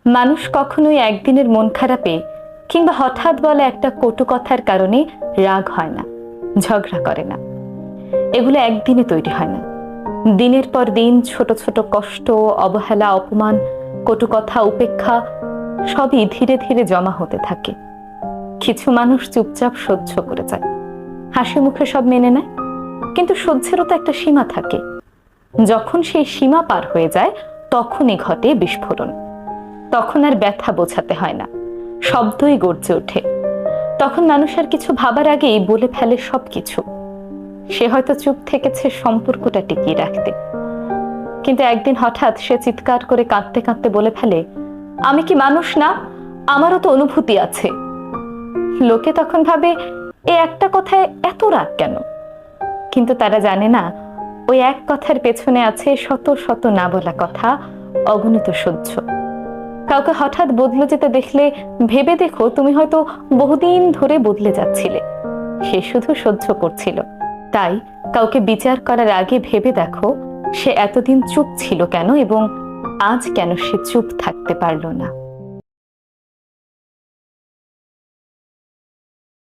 মানুষ কখনোই একদিনের মন খারাপে কিংবা হঠাৎ বলা একটা কটু কথার কারণে রাগ হয় না, ঝগড়া করে না। এগুলো একদিনে তৈরি হয় না। দিনের পর দিন ছোট ছোট কষ্ট, অবহেলা, অপমান, কটু কথা, উপেক্ষা সবই ধীরে ধীরে জমা হতে থাকে। কিছু মানুষ চুপচাপ সহ্য করে যায়, হাসি মুখে সব মেনে নেয়, কিন্তু সহ্যেরও তো একটা সীমা থাকে। যখন সেই সীমা পার হয়ে যায় তখনই ঘটে বিস্ফোরণ। তখন আর ব্যথা বোঝাতে হয় না, শব্দই গর্জে ওঠে। তখন মানুষ আর কিছু ভাবার আগেই বলে ফেলে সবকিছু। সে হয়তো চুপ থেকেছে সম্পর্কটা টিকিয়ে রাখতে, কিন্তু একদিন হঠাৎ সে চিৎকার করে কাঁদতে কাঁদতে বলে ফেলে, আমি কি মানুষ না? আমারও তো অনুভূতি আছে। লোকে তখন ভাবে, এ একটা কথায় এত রাগ কেন? কিন্তু তারা জানে না, ওই এক কথার পেছনে আছে শত শত না বলা কথা, অগণিত সহ্য। কাউকে হঠাৎ বদলে যেতে দেখলে ভেবে দেখো, তুমি হয়তো বহুদিন ধরে বদলে যাচ্ছিলে, সে শুধু সহ্য করছিল। তাই কাউকে বিচার করার আগে ভেবে দেখো, সে এতদিন চুপ ছিল কেন এবং আজ কেন সে চুপ থাকতে পারল না।